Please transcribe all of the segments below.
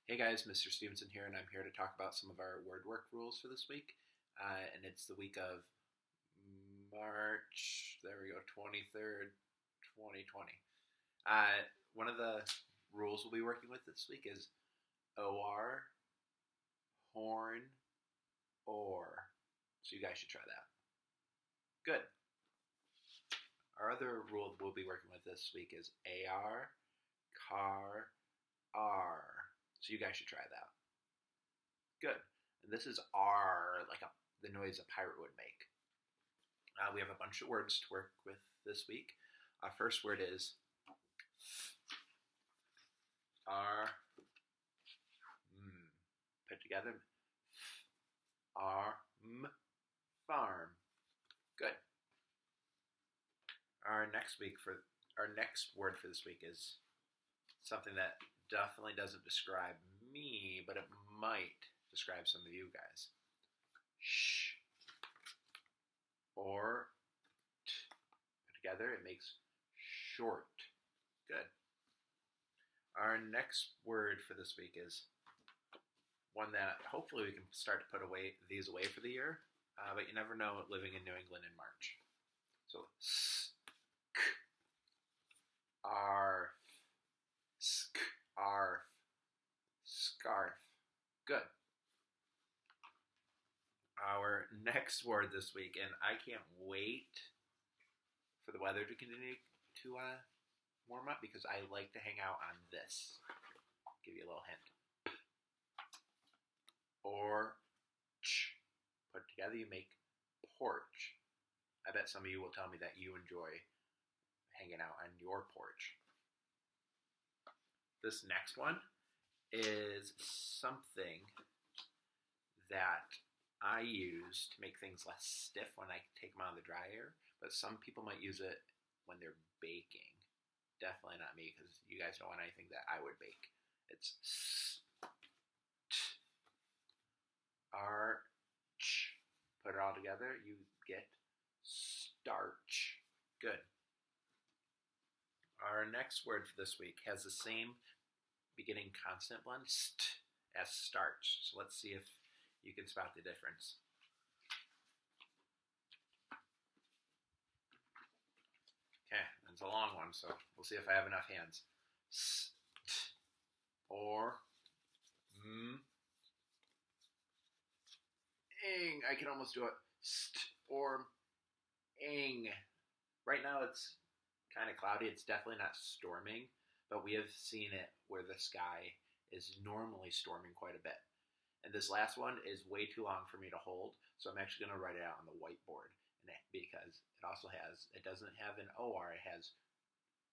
Hey guys, Mr. Stevenson here, and I'm here to talk about some of our word work rules for this week. And it's the week of March, there we go, 23rd, 2020. One of the rules we'll be working with this week is OR, horn, or. So you guys should try that. Good. Our other rule we'll be working with this week is AR, car, R. So you guys should try that. Good. And this is R, like the noise a pirate would make. We have a bunch of words to work with this week. Our first word is R. Put together. R. Farm. Good. Our next word for this week is something that definitely doesn't describe me, but it might describe some of you guys. Sh or t. Put together, it makes short. Good. Our next word for this week is one that hopefully we can start to put these away for the year, but you never know living in New England in March. So, arf, arf, scarf. Good. Our next word this week, and I can't wait for the weather to continue to warm up because I like to hang out on this. I'll give you a little hint. Or put together, you make porch. I bet some of you will tell me that you enjoy hanging out on your porch. This next one is something that I use to make things less stiff when I take them out of the dryer, but some people might use it when they're baking. Definitely not me, because you guys don't want anything that I would bake. It's arch. Put it all together, you get starch. Good. Our next word for this week has the same beginning consonant blend as starch. So let's see if you can spot the difference. Okay, it's a long one, so we'll see if I have enough hands. Or ing. I can almost do it. Or ing. Right now it's kind of cloudy. It's definitely not storming, but we have seen it where the sky is normally storming quite a bit. And this last one is way too long for me to hold, so I'm actually going to write it out on the whiteboard. Because it doesn't have an OR, it has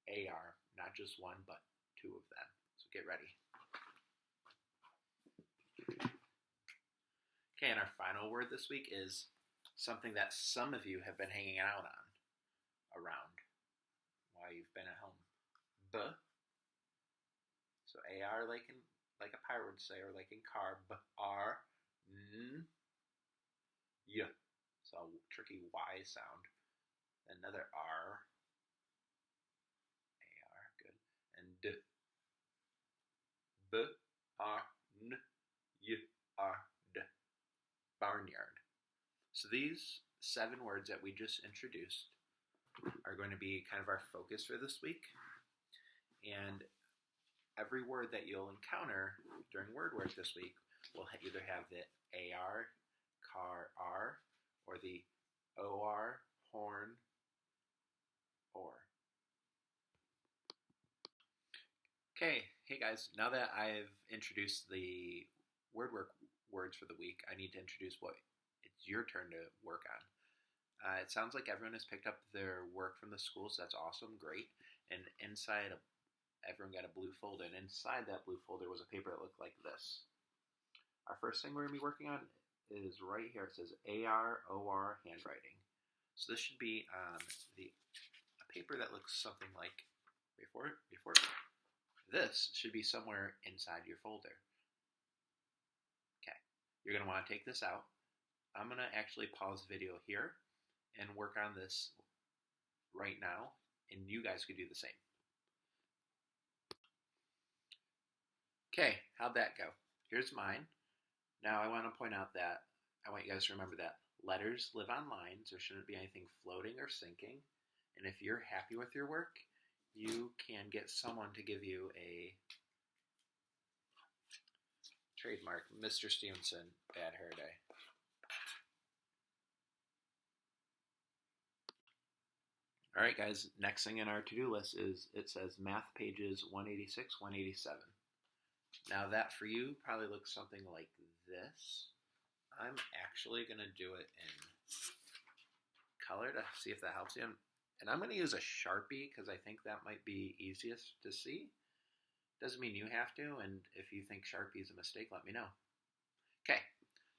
AR, not just one, but two of them. So get ready. Okay, and our final word this week is something that some of you have been hanging out on around while you've been at home. B. So AR like a pirate would say, or like in car. B. R. N. Y. So a tricky Y sound. Another R. AR, good. And D. B. R. N. Y. R. D. Barnyard. So these 7 words that we just introduced are going to be kind of our focus for this week. And every word that you'll encounter during word work this week will either have the AR, car, R, or the OR, horn, or. Okay, hey guys, now that I've introduced the word work words for the week, I need to introduce what it's your turn to work on. It sounds like everyone has picked up their work from the school, so that's awesome, great. And everyone got a blue folder, and inside that blue folder was a paper that looked like this. Our first thing we're going to be working on is right here. It says AR/OR handwriting. So this should be on a paper that looks something like before. This should be somewhere inside your folder. Okay, you're going to want to take this out. I'm going to actually pause the video here and work on this right now, and you guys could do the same. Okay, how'd that go? Here's mine. Now I want to point out that I want you guys to remember that letters live on lines. There shouldn't be anything floating or sinking. And if you're happy with your work, you can get someone to give you a trademark, Mr. Stevenson, Bad Hair Day. All right, guys, next thing in our to-do list is it says math pages 186, 187. Now that for you probably looks something like this. I'm actually going to do it in color to see if that helps you. And I'm going to use a Sharpie because I think that might be easiest to see. Doesn't mean you have to, and if you think Sharpie is a mistake, let me know. Okay,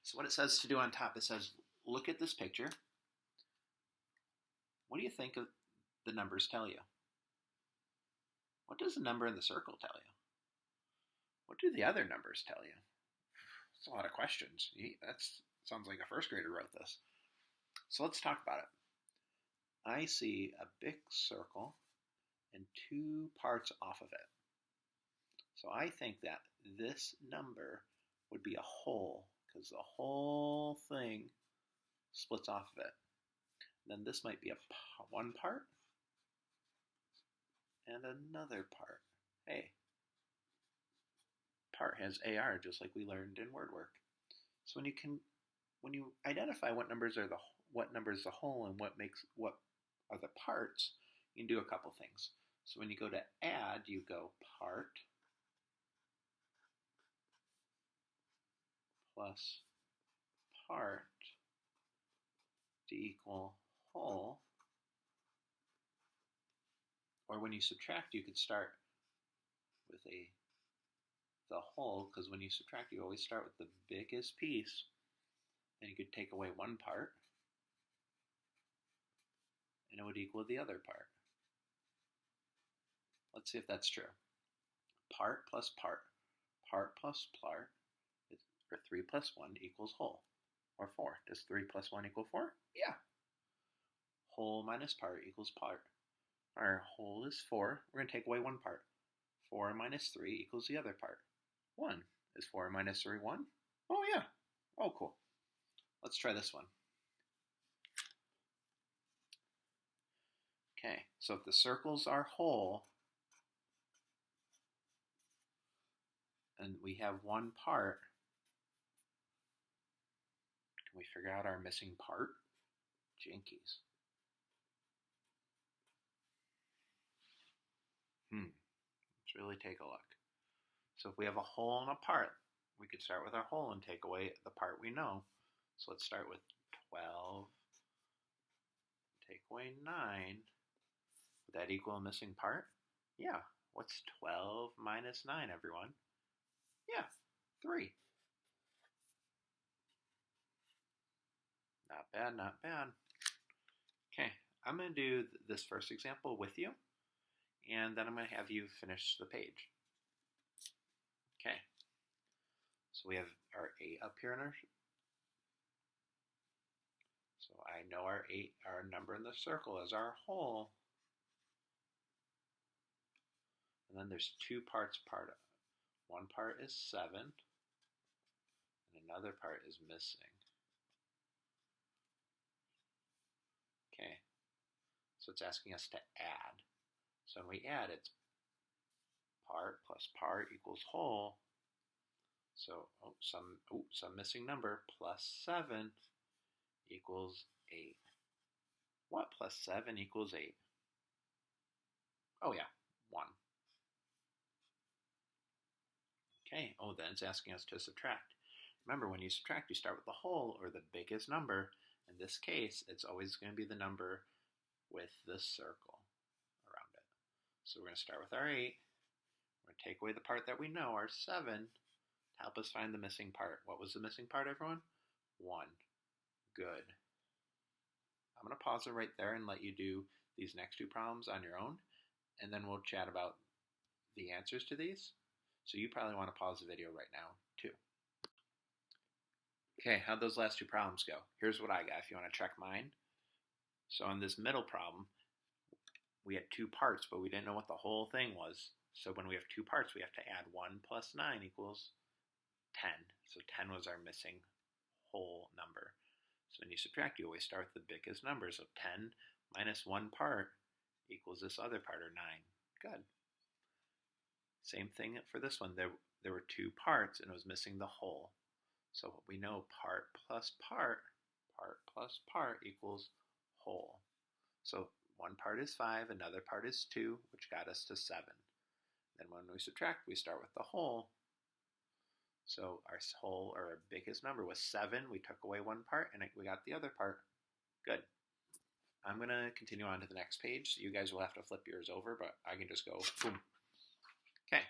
so what it says to do on top, it says, look at this picture. What do you think of the numbers tell you? What does the number in the circle tell you? What do the other numbers tell you? That's a lot of questions. That sounds like a first grader wrote this. So let's talk about it. I see a big circle and two parts off of it. So I think that this number would be a whole because the whole thing splits off of it. Then this might be one part and another part. Hey, part has AR just like we learned in word work. So when you identify what numbers are what number is the whole and what are the parts, you can do a couple things. So when you go to add, you go part plus part to equal whole. Or when you subtract, you could start with the whole, because when you subtract, you always start with the biggest piece. Then you could take away one part, and it would equal the other part. Let's see if that's true. Part plus part plus part, or 3 plus 1 equals whole, or 4. Does 3 plus 1 equal 4? Yeah. Whole minus part equals part. Our whole is 4. We're going to take away one part. 4 minus 3 equals the other part. 1. Is 4 minus 3 1? Oh, yeah. Oh, cool. Let's try this one. Okay, so if the circles are whole, and we have one part, can we figure out our missing part? Jinkies. Let's really take a look. So if we have a whole and a part, we could start with our whole and take away the part we know. So let's start with 12, take away 9. Would that equal a missing part? Yeah. What's 12 minus 9, everyone? Yeah, 3. Not bad, not bad. Okay, I'm going to do this first example with you, and then I'm going to have you finish the page. Okay, so we have our 8 up here in our... So I know our 8, our number in the circle is our whole. And then there's 2 parts part of it. One part is 7, and another part is missing. Okay, so it's asking us to add. So when we add, it's part plus part equals whole. So some missing number plus 7 equals 8. What plus 7 equals 8? Oh yeah, 1. Okay, oh then it's asking us to subtract. Remember, when you subtract, you start with the whole, or the biggest number. In this case, it's always going to be the number with the circle around it. So we're going to start with our 8. We're going to take away the part that we know, our 7, to help us find the missing part. What was the missing part, everyone? 1. Good. I'm going to pause it right there and let you do these next 2 problems on your own, and then we'll chat about the answers to these. So you probably want to pause the video right now, too. Okay, how'd those last 2 problems go? Here's what I got if you want to check mine. So on this middle problem, we had 2 parts, but we didn't know what the whole thing was. So when we have two parts, we have to add 1 plus 9 equals 10. So 10 was our missing whole number. So when you subtract, you always start with the biggest number. So 10 minus 1 part equals this other part, or 9. Good. Same thing for this one. There were two parts, and it was missing the whole. So we know part plus part plus part equals whole. So one part is 5, another part is 2, which got us to 7. Then when we subtract, we start with the whole. So our whole, or our biggest number, was 7. We took away one part, and we got the other part. Good. I'm going to continue on to the next page. So you guys will have to flip yours over, but I can just go boom. Okay.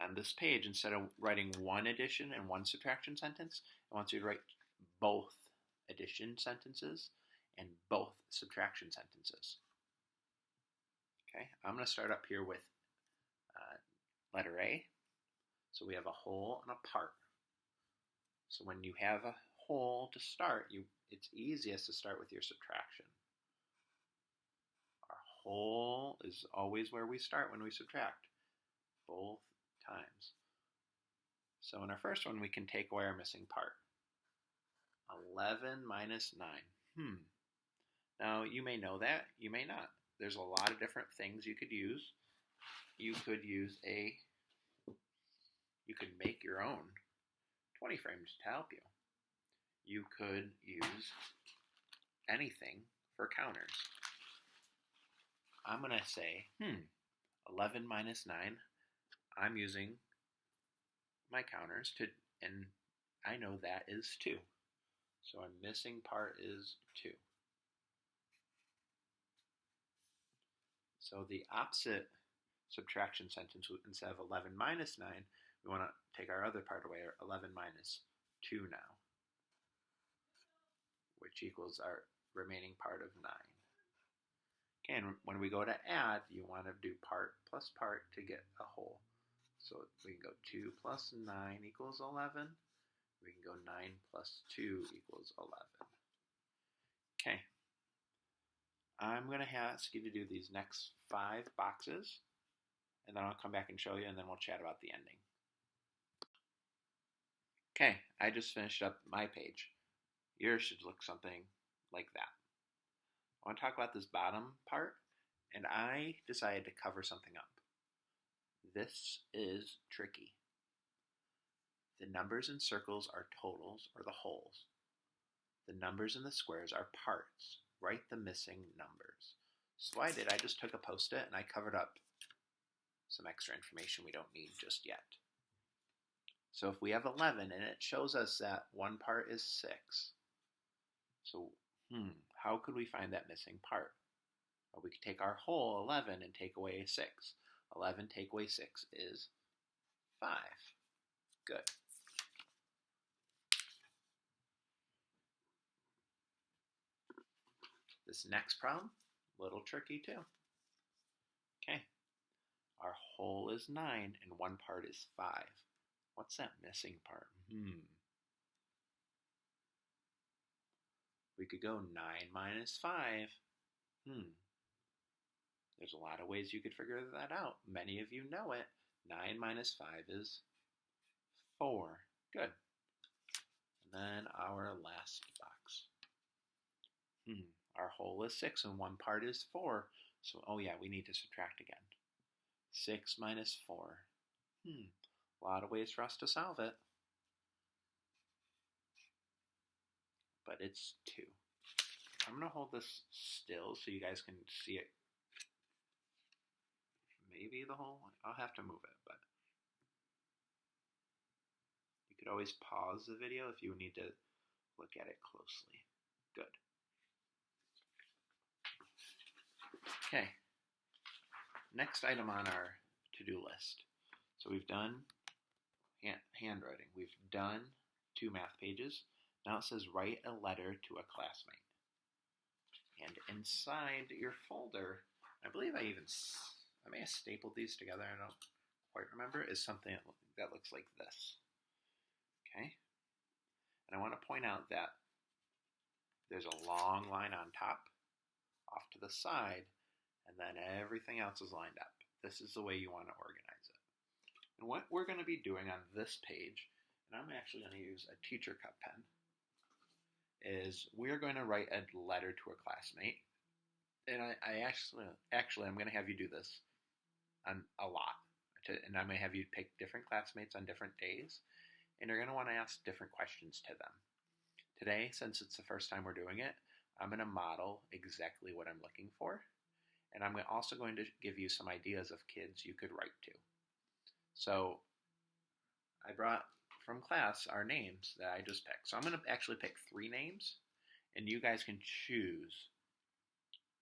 On this page, instead of writing one addition and one subtraction sentence, I want you to write both addition sentences and both subtraction sentences. Okay, I'm going to start up here with letter A. So we have a whole and a part. So when you have a whole to start, it's easiest to start with your subtraction. Our whole is always where we start when we subtract, both times. So in our first one, we can take away our missing part. 11 minus 9. Now, you may know that, you may not. There's a lot of different things you could use. You could make your own 20 frames to help you. You could use anything for counters. I'm going to say, 11 minus 9, I'm using my counters and I know that is 2. So our missing part is 2. So the opposite subtraction sentence, instead of 11 minus 9, we want to take our other part away, or 11 minus 2 now, which equals our remaining part of 9. Okay, and when we go to add, you want to do part plus part to get a whole. So we can go 2 plus 9 equals 11. We can go 9 plus 2 equals 11. Okay. I'm going to ask you to do these next 5 boxes, and then I'll come back and show you, and then we'll chat about the ending. Okay, I just finished up my page. Yours should look something like that. I want to talk about this bottom part, and I decided to cover something up. This is tricky. The numbers in circles are totals, or the wholes. The numbers in the squares are parts. Write the missing numbers. So what I did, I just took a Post-it and I covered up some extra information we don't need just yet. So if we have 11 and it shows us that one part is 6, so how could we find that missing part? Well, we could take our whole 11 and take away 6. 11 take away 6 is 5. Good. This next problem, a little tricky too. Okay, our whole is 9 and one part is 5. What's that missing part? We could go 9 minus 5. There's a lot of ways you could figure that out. Many of you know it. 9 minus 5 is 4. Good. And then our last box. Our whole is 6 and one part is 4. So, we need to subtract again. 6 minus 4. A lot of ways for us to solve it. But it's 2. I'm going to hold this still so you guys can see it. Maybe the whole one. I'll have to move it, but you could always pause the video if you need to look at it closely. Good. Okay. Next item on our to-do list. So we've done handwriting. We've done 2 math pages. Now it says write a letter to a classmate. And inside your folder, I believe I may have stapled these together, I don't quite remember, is something that looks like this. Okay? And I want to point out that there's a long line on top, off to the side, and then everything else is lined up. This is the way you want to organize it. And what we're going to be doing on this page, and I'm actually going to use a teacher cup pen, is we're going to write a letter to a classmate. And I actually I'm going to have you do this on a lot. And I'm going to have you pick different classmates on different days, and you're going to want to ask different questions to them. Today, since it's the first time we're doing it, I'm going to model exactly what I'm looking for, and I'm also going to give you some ideas of kids you could write to. So I brought from class our names that I just picked. So I'm going to actually pick 3 names, and you guys can choose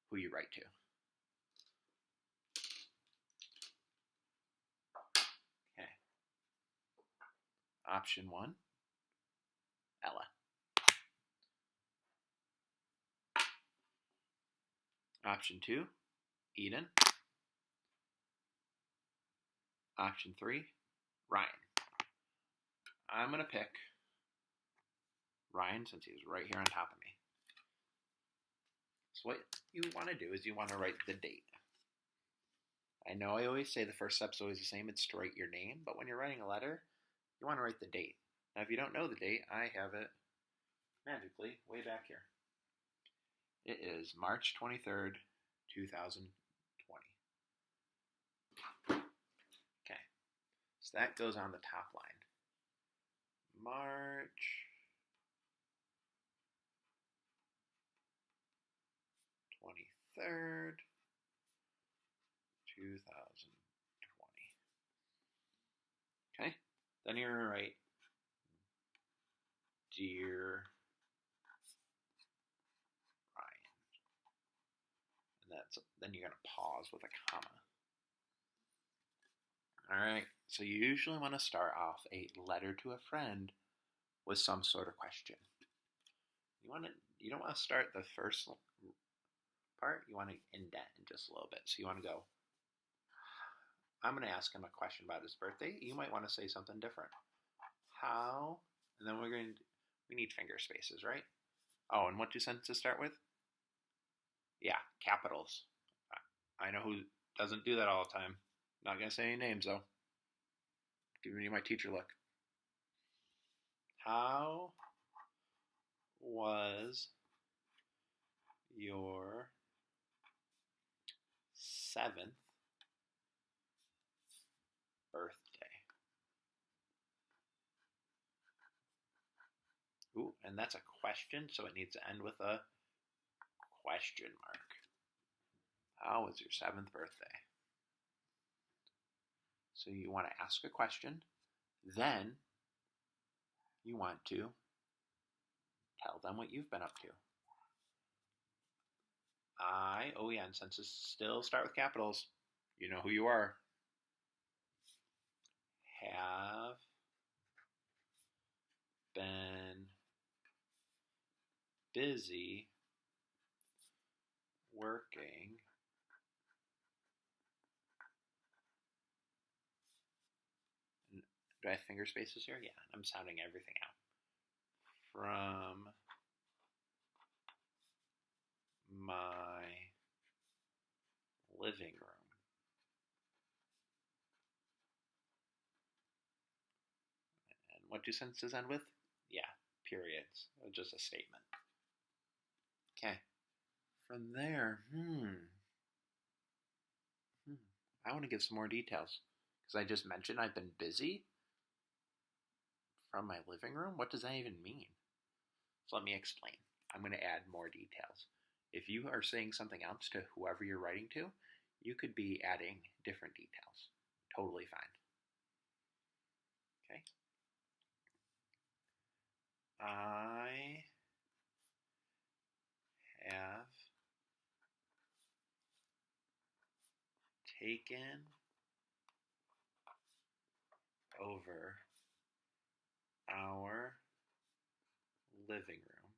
who you write to. Okay. Option 1, Ella. Option 2, Eden. Option 3, Ryan. I'm going to pick Ryan since he's right here on top of me. So what you want to do is you want to write the date. I know I always say the first step's always the same. It's to write your name, but when you're writing a letter, you want to write the date. Now, if you don't know the date, I have it magically way back here. It is March 23rd, 2020. Okay, so that goes on the top line. March 23rd, 2020. Okay, then you're going to write Dear Ryan. And then you're going to pause with a comma. Alright, so you usually want to start off a letter to a friend with some sort of question. You don't want to start the first part, you want to indent in just a little bit. So you want to go, I'm going to ask him a question about his birthday. You might want to say something different. How? And then we need finger spaces, right? Oh, and what do sentences start with? Yeah, capitals. I know who doesn't do that all the time. Not going to say any names, though. Giving you my teacher look. How was your 7th birthday? Ooh, and that's a question, so it needs to end with a question mark. How was your 7th birthday? So you want to ask a question, then you want to tell them what you've been up to. and sentences still start with capitals. You know who you are. Have been busy working do I have finger spaces here? Yeah, I'm sounding everything out. From my living room. And what do sentences end with? Yeah, periods. Just a statement. Okay. From there, I want to give some more details. Because I just mentioned I've been busy from my living room. What does that even mean? So let me explain. I'm going to add more details. If you are saying something else to whoever you're writing to, you could be adding different details. Totally fine. Okay. I have taken over our living room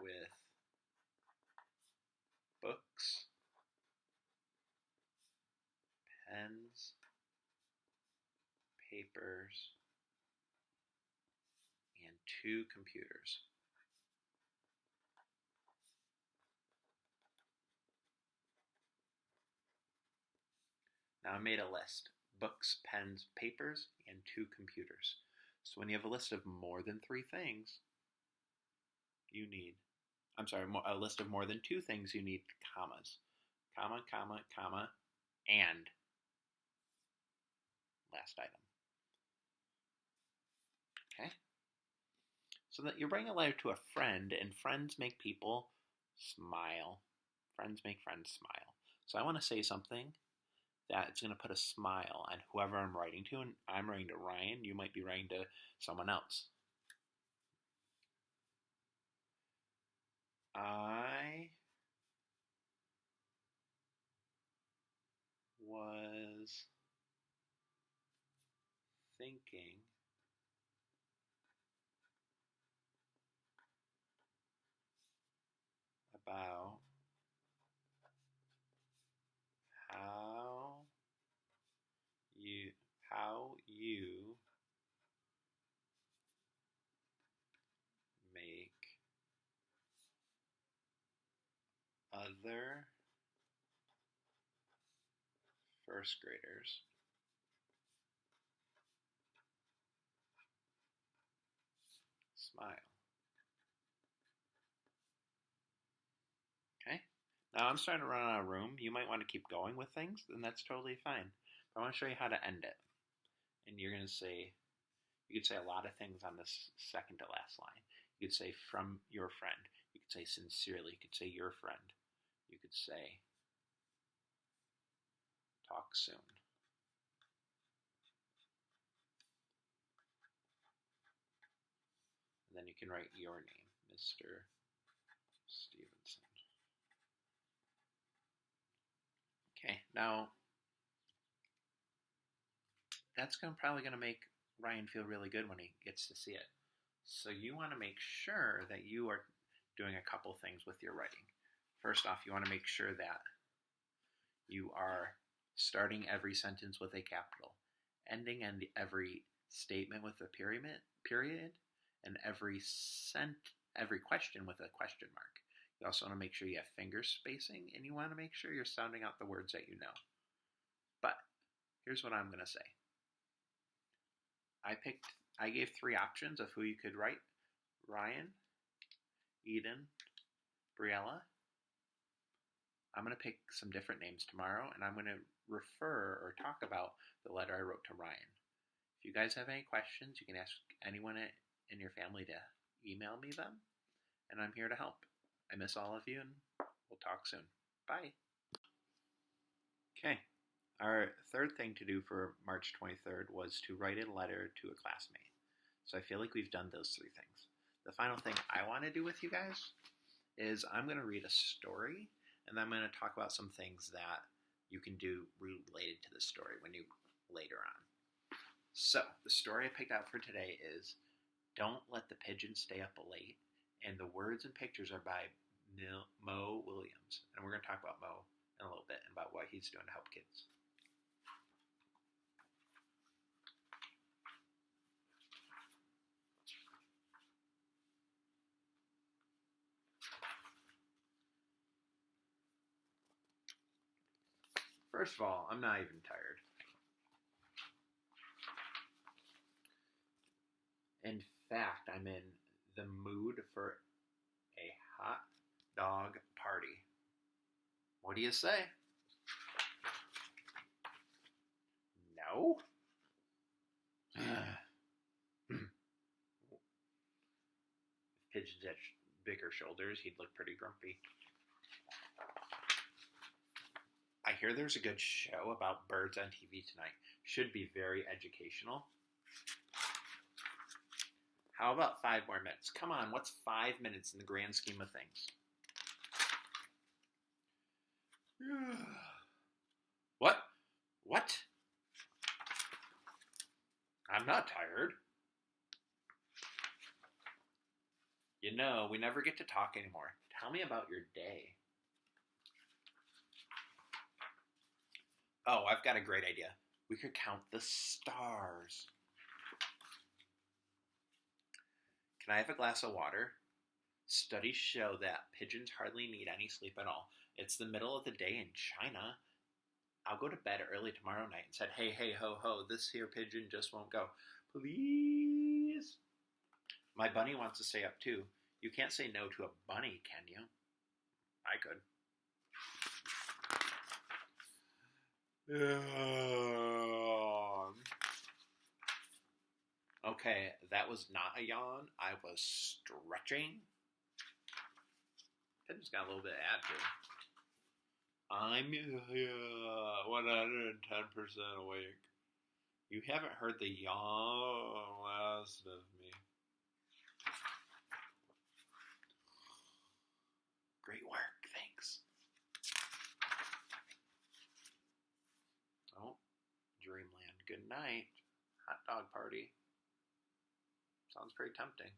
with books, pens, papers, and 2 computers. Now I made a list: books, pens, papers, and 2 computers. So when you have a list of more than 3 things, you need, a list of more than 2 things, you need commas. Comma, comma, comma, and last item. Okay? So that you're writing a letter to a friend, and friends make people smile. Friends make friends smile. So I want to say something that's going to put a smile on whoever I'm writing to, and I'm writing to Ryan. You might be writing to someone else. I was thinking about how you make other first graders smile. Okay? Now I'm starting to run out of room. You might want to keep going with things, and that's totally fine. But I want to show you how to end it. And you're going to say, you could say a lot of things on this second to last line. You could say from your friend. You could say sincerely. You could say your friend. You could say talk soon. And then you can write your name, Mr. Stevenson. Okay, now that's probably going to make Ryan feel really good when he gets to see it. So you want to make sure that you are doing a couple things with your writing. First off, you want to make sure that you are starting every sentence with a capital, ending every statement with a period, and every question with a question mark. You also want to make sure you have finger spacing, and you want to make sure you're sounding out the words that you know. But here's what I'm going to say. I gave 3 options of who you could write: Ryan, Eden, Briella. I'm going to pick some different names tomorrow, and I'm going to refer or talk about the letter I wrote to Ryan. If you guys have any questions, you can ask anyone in your family to email me them, and I'm here to help. I miss all of you, and we'll talk soon. Bye. Okay. Our third thing to do for March 23rd was to write a letter to a classmate. So I feel like we've done those 3 things. The final thing I want to do with you guys is I'm going to read a story, and then I'm going to talk about some things that you can do related to the story later on. So the story I picked out for today is Don't Let the Pigeon Stay Up Late, and the words and pictures are by Mo Williams. And we're going to talk about Mo in a little bit and about what he's doing to help kids. First of all, I'm not even tired. In fact, I'm in the mood for a hot dog party. What do you say? No? If Pigeons had bigger shoulders, he'd look pretty grumpy. I hear there's a good show about birds on TV tonight. Should be very educational. How about 5 more minutes? Come on, what's 5 minutes in the grand scheme of things? What? What? I'm not tired. You know, we never get to talk anymore. Tell me about your day. Oh, I've got a great idea. We could count the stars. Can I have a glass of water? Studies show that pigeons hardly need any sleep at all. It's the middle of the day in China. I'll go to bed early tomorrow night and said, hey, hey, ho, ho, this here pigeon just won't go. Please. My bunny wants to stay up too. You can't say no to a bunny, can you? I could. Okay, that was not a yawn. I was stretching. Pigeon's got a little bit of attitude. I'm 110% awake. You haven't heard the yawn last of me. Great work, thanks. Oh, Dreamland, good night. Hot dog party. Sounds pretty tempting.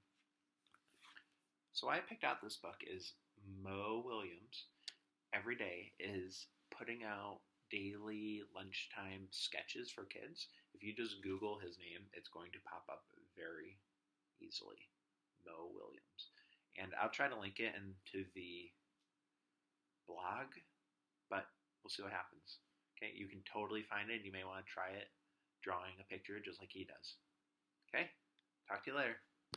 So why I picked out this book is Mo Williams every day is putting out daily lunchtime sketches for kids. If you just Google his name, it's going to pop up very easily. Mo Williams. And I'll try to link it into the blog, but we'll see what happens. Okay, you can totally find it. You may want to try it drawing a picture just like he does. Okay, talk to you later.